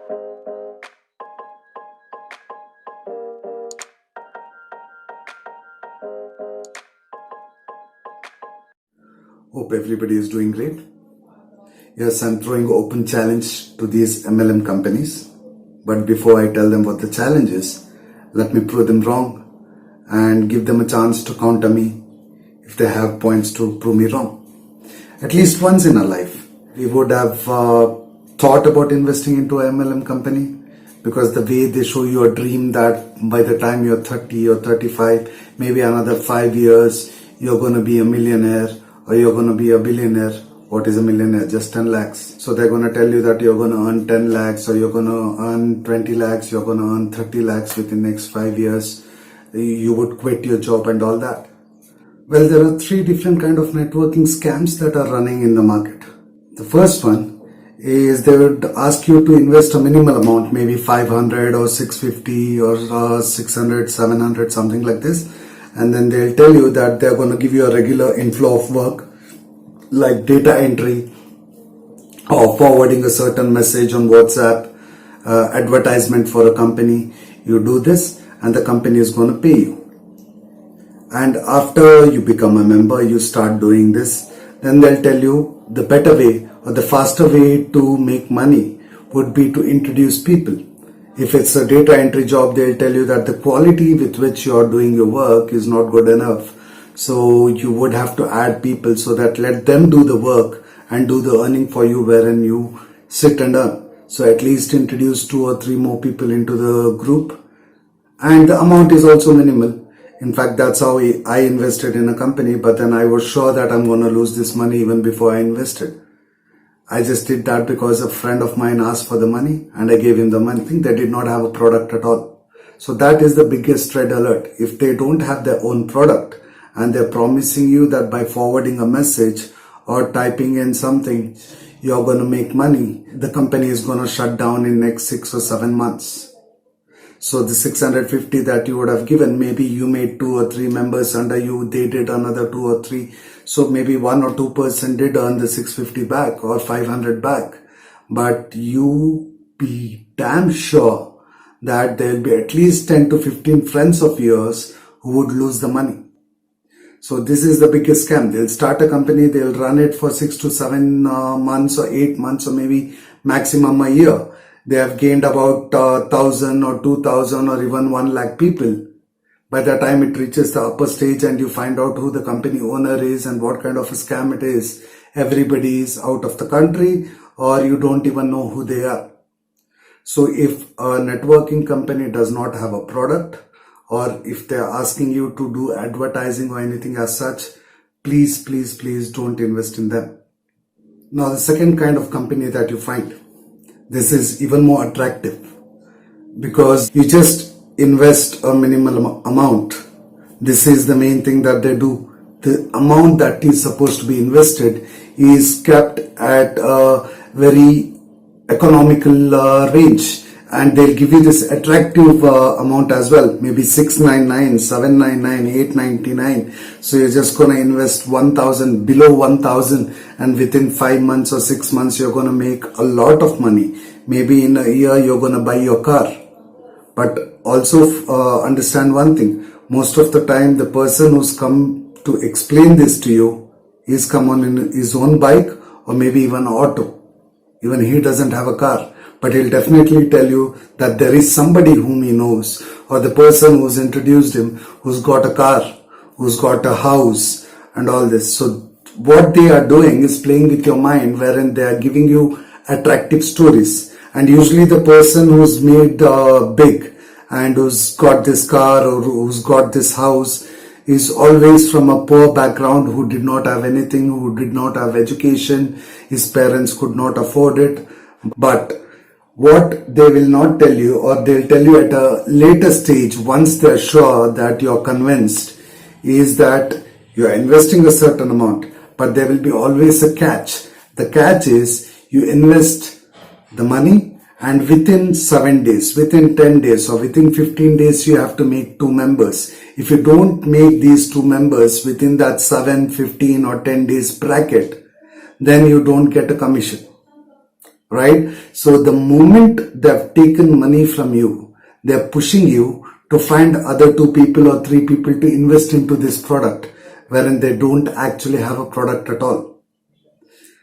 Hope everybody is doing great. Yes, I'm throwing open challenge to these MLM companies. But before I tell them what the challenge is, let me prove them wrong and give them a chance to counter me if they have points to prove me wrong. At least once in our life, we would have thought about investing into an MLM company, because the way they show you a dream that by the time you're 30 or 35, maybe another 5 years, you're going to be a millionaire or you're going to be a billionaire. What is a millionaire? Just 10 lakhs. So they're going to tell you that you're going to earn 10 lakhs or you're going to earn 20 lakhs, you're going to earn 30 lakhs within the next 5 years. You would quit your job and all that. Well, there are 3 different kind of networking scams that are running in the market. The first one is they would ask you to invest a minimal amount, maybe 500 or 650 or 600, 700, something like this. And then they'll tell you that they're going to give you a regular inflow of work, like data entry or forwarding a certain message on WhatsApp, advertisement for a company. You do this and the company is going to pay you. And after you become a member, you start doing this, then they'll tell you the better way or the faster way to make money would be to introduce people. If it's a data entry job, they'll tell you that the quality with which you're doing your work is not good enough. So you would have to add people so that let them do the work and do the earning for you, wherein you sit and earn. So at least introduce 2 or 3 more people into the group. And the amount is also minimal. In fact, that's how I invested in a company, but then I was sure that I'm going to lose this money even before I invested. I just did that because a friend of mine asked for the money and I gave him the money. I think they did not have a product at all. So that is the biggest red alert. If they don't have their own product and they're promising you that by forwarding a message or typing in something, you're going to make money, the company is going to shut down in next 6 or 7 months. So the 650 that you would have given, maybe you made 2 or 3 members under you, they did another 2 or 3. So maybe 1 or 2% did earn the 650 back or 500 back. But you be damn sure that there'll be at least 10 to 15 friends of yours who would lose the money. So this is the biggest scam. They'll start a company, they'll run it for 6 to 7 months or 8 months or maybe maximum a year. They have gained about 1,000 or 2,000 or even 1 lakh people. By the time it reaches the upper stage and you find out who the company owner is and what kind of a scam it is, everybody is out of the country or you don't even know who they are. So if a networking company does not have a product, or if they are asking you to do advertising or anything as such, please, please, please don't invest in them. Now the second kind of company that you find, this is even more attractive because you just invest a minimal amount. This is the main thing that they do. The amount that is supposed to be invested is kept at a very economical range, and they'll give you this attractive amount as well, maybe 699, 799, 899. So you're just going to invest 1,000, below 1,000, and within 5 months or 6 months you're going to make a lot of money. Maybe in a year you're going to buy your car. But also understand one thing, most of the time the person who's come to explain this to you is come on in his own bike or maybe even auto. Even he doesn't have a car, but he'll definitely tell you that there is somebody whom he knows, or the person who's introduced him, who's got a car, who's got a house and all this. So what they are doing is playing with your mind, wherein they are giving you attractive stories. And usually the person who's made big and who's got this car or who's got this house is always from a poor background, who did not have anything, who did not have education, his parents could not afford it. But what they will not tell you, or they'll tell you at a later stage, once they're sure that you're convinced, is that you're investing a certain amount, but there will be always a catch. The catch is you invest the money, and within 7 days, within 10 days, or within 15 days, you have to make 2 members. If you don't make these 2 members within that 7, 15 or 10 days bracket, then you don't get a commission. right? So the moment they've taken money from you, they're pushing you to find other 2 people or 3 people to invest into this product, wherein they don't actually have a product at all.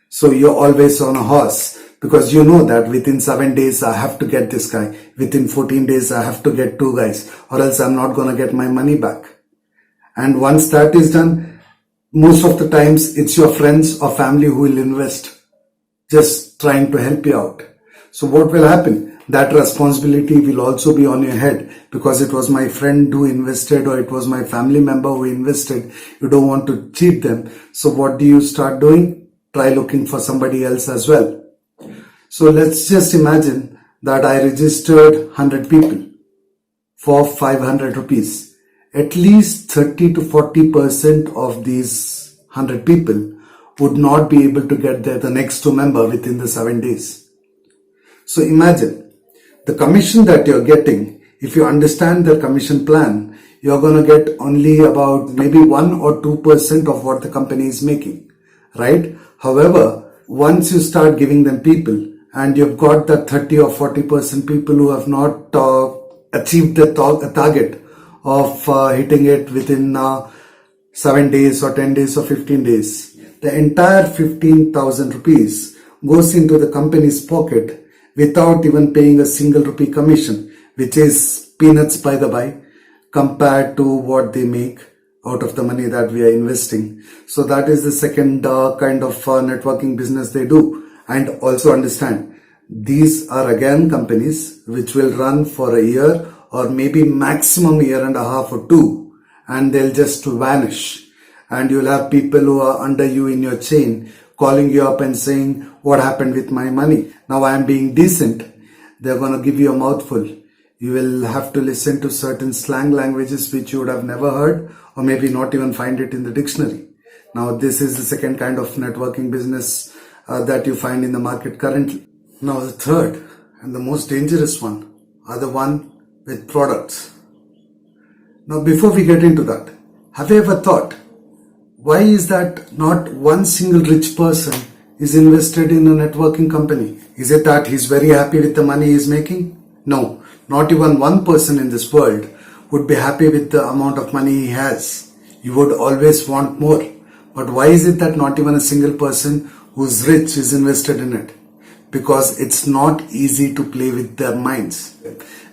So you're always on a horse because you know that within 7 days I have to get this guy, within 14 days I have to get 2 guys, or else I'm not going to get my money back. And once that is done, most of the times it's your friends or family who will invest, just trying to help you out. So what will happen? That responsibility will also be on your head because it was my friend who invested or it was my family member who invested. You don't want to cheat them. So what do you start doing? Try looking for somebody else as well. So let's just imagine that I registered 100 people for 500 rupees. At least 30 to 40% of these 100 people would not be able to get the next 2 member within the 7 days. So imagine the commission that you're getting. If you understand the commission plan, you're going to get only about maybe 1 or 2% of what the company is making, right? However, once you start giving them people and you've got that 30 or 40% people who have not achieved the target of hitting it within 7 days or 10 days or 15 days, the entire 15,000 rupees goes into the company's pocket without even paying a single rupee commission, which is peanuts by the by compared to what they make out of the money that we are investing. So that is the second kind of networking business they do. And also understand, these are again companies which will run for a year or maybe maximum year and a half or 2, and they'll just vanish. And you'll have people who are under you in your chain calling you up and saying, what happened with my money? Now I am being decent. They're going to give you a mouthful. You will have to listen to certain slang languages which you would have never heard or maybe not even find it in the dictionary. Now this is the second kind of networking business that you find in the market currently. Now the third and the most dangerous one are the one with products. Now before we get into that, have you ever thought, why is that not one single rich person is invested in a networking company? Is it that he's very happy with the money he's making? No, not even one person in this world would be happy with the amount of money he has. You would always want more. But why is it that not even a single person who's rich is invested in it? Because it's not easy to play with their minds.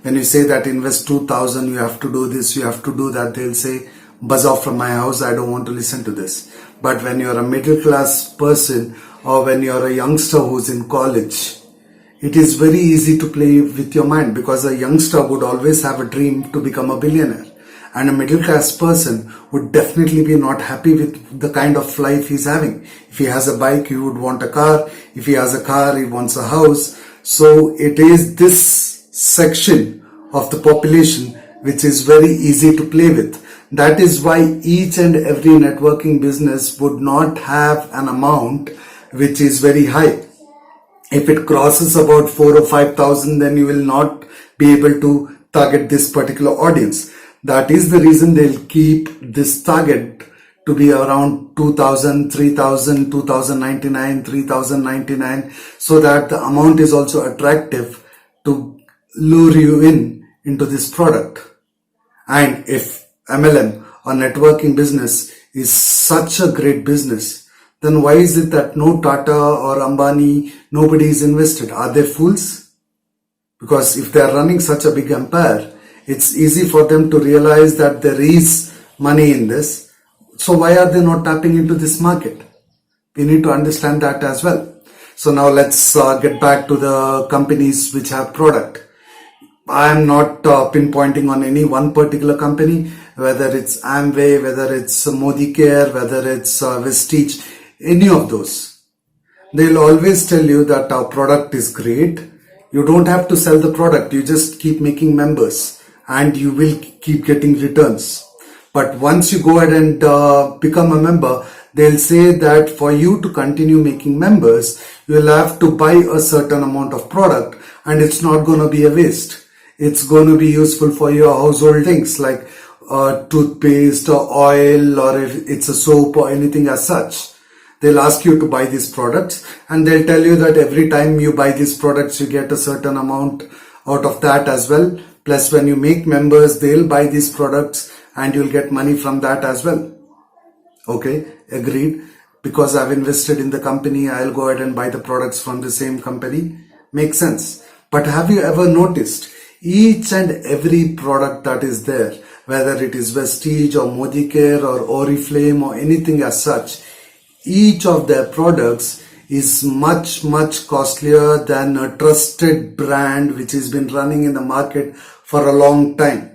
When you say that invest 2,000, you have to do this, you have to do that, they'll say, buzz off from my house, I don't want to listen to this. But when you're a middle class person or when you're a youngster who's in college, it is very easy to play with your mind because a youngster would always have a dream to become a billionaire. And a middle class person would definitely be not happy with the kind of life he's having. If he has a bike, he would want a car. If he has a car, he wants a house. So it is this section of the population which is very easy to play with. That is why each and every networking business would not have an amount which is very high. If it crosses about 4 or 5,000, then you will not be able to target this particular audience. That is the reason they'll keep this target to be around 2,000, 3,000, 2,099, 3,099, so that the amount is also attractive to lure you into this product. And if MLM or networking business is such a great business, then why is it that no Tata or Ambani, nobody is invested? Are they fools? Because if they are running such a big empire, it's easy for them to realize that there is money in this. So why are they not tapping into this market? We need to understand that as well. So now let's get back to the companies which have product. I am not pinpointing on any one particular company, whether it's Amway, whether it's Modi Care, whether it's Vestige, any of those. They'll always tell you that our product is great. You don't have to sell the product. You just keep making members and you will keep getting returns. But once you go ahead and become a member, they'll say that for you to continue making members, you'll have to buy a certain amount of product and it's not going to be a waste. It's going to be useful for your household things like toothpaste or oil, or if it's a soap or anything as such. They'll ask you to buy these products, and they'll tell you that every time you buy these products, you get a certain amount out of that as well. Plus, when you make members, they'll buy these products and you'll get money from that as well. Okay, agreed. Because I've invested in the company, I'll go ahead and buy the products from the same company. Makes sense. But have you ever noticed each and every product that is there, whether it is Vestige or Modicare or Oriflame or anything as such, each of their products is much costlier than a trusted brand which has been running in the market for a long time.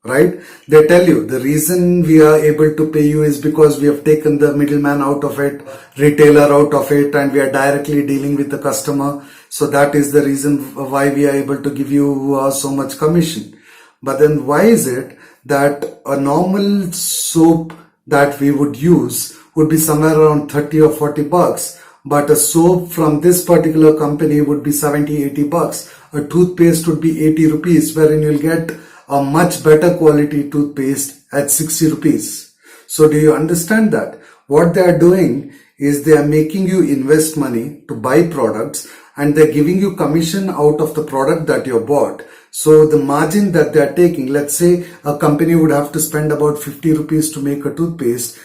Right? They tell you the reason we are able to pay you is because we have taken the middleman out of it, retailer out of it, and we are directly dealing with the customer. So that is the reason why we are able to give you so much commission. But then why is it that a normal soap that we would use would be somewhere around 30 or 40 bucks, but a soap from this particular company would be 70, 80 bucks. A toothpaste would be 80 rupees, wherein you'll get a much better quality toothpaste at 60 rupees. So do you understand that? What they are doing is they are making you invest money to buy products, and they're giving you commission out of the product that you bought. So the margin that they are taking, let's say a company would have to spend about 50 rupees to make a toothpaste.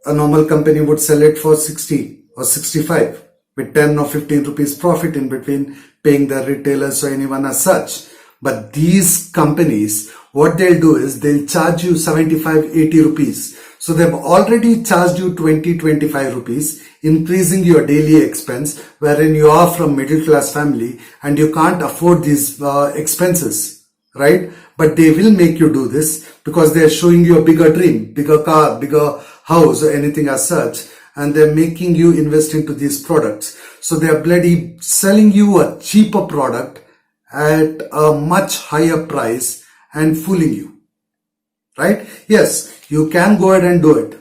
A normal company would sell it for 60 or 65 with 10 or 15 rupees profit in between, paying the retailers or anyone as such. But these companies, what they'll do is they'll charge you 75, 80 rupees. So they've already charged you 20, 25 rupees, increasing your daily expense, wherein you are from middle class family and you can't afford these expenses, right? But they will make you do this because they're showing you a bigger dream, bigger car, bigger house or anything as such. And they're making you invest into these products. So they're bloody selling you a cheaper product at a much higher price and fooling you, right? Yes, you can go ahead and do it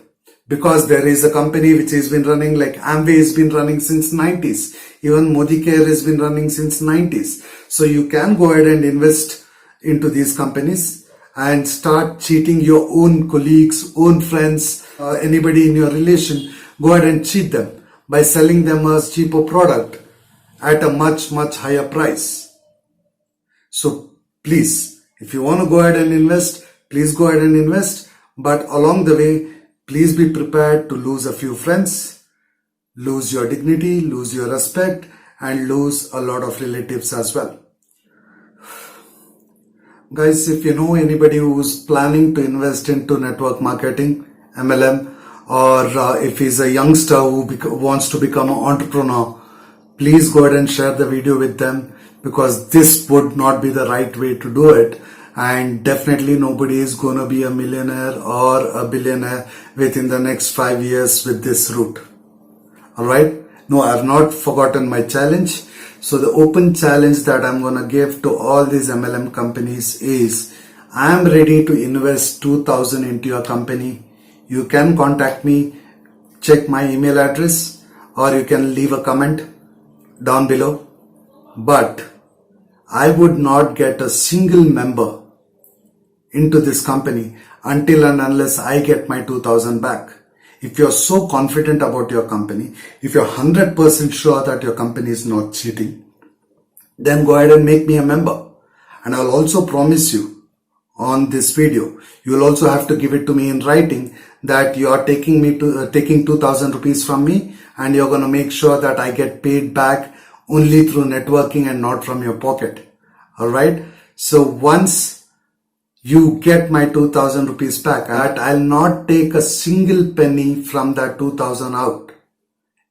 because there is a company which has been running, like Amway has been running since 90s. Even Modicare has been running since 90s. So you can go ahead and invest into these companies and start cheating your own colleagues, own friends, anybody in your relation. Go ahead and cheat them by selling them a cheaper product at a much higher price. So please, if you want to go ahead and invest, please go ahead and invest. But along the way, please be prepared to lose a few friends, lose your dignity, lose your respect, and lose a lot of relatives as well. Guys, if you know anybody who's planning to invest into network marketing, MLM, or if he's a youngster who wants to become an entrepreneur, please go ahead and share the video with them, because this would not be the right way to do it, and definitely nobody is going to be a millionaire or a billionaire within the next 5 years with this route. Alright? No, I have not forgotten my challenge. So the open challenge that I'm going to give to all these MLM companies is, I am ready to invest 2,000 into your company. You can contact me, check my email address, or you can leave a comment down below. But I would not get a single member into this company until and unless I get my 2,000 back. If you're so confident about your company, if you're 100% sure that your company is not cheating, then go ahead and make me a member. And I'll also promise you on this video, you will also have to give it to me in writing that you are taking 2,000 rupees from me, and you're going to make sure that I get paid back only through networking and not from your pocket. Alright? So once you get my 2,000 rupees back, I'll not take a single penny from that 2,000 out.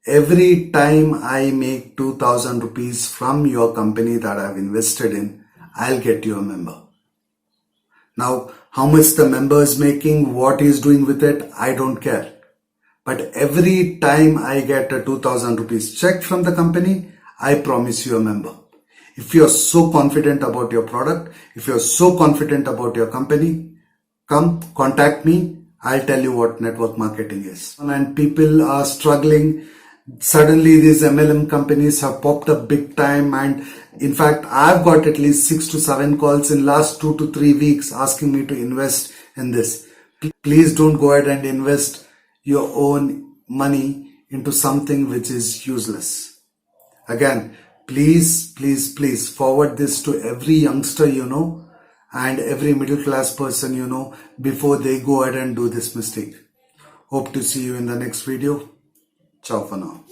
Every time I make 2,000 rupees from your company that I've invested in, I'll get you a member. Now, how much the member is making, what he's doing with it, I don't care. But every time I get a 2,000 rupees check from the company, I promise you a member. If you're so confident about your product, if you're so confident about your company, come contact me. I'll tell you what network marketing is. And people are struggling. Suddenly these MLM companies have popped up big time, and in fact I've got at least 6 to 7 calls in last 2 to 3 weeks asking me to invest in this. Please don't go ahead and invest your own money into something which is useless. Again, please forward this to every youngster you know and every middle class person you know before they go ahead and do this mistake. Hope to see you in the next video. Ciao for now.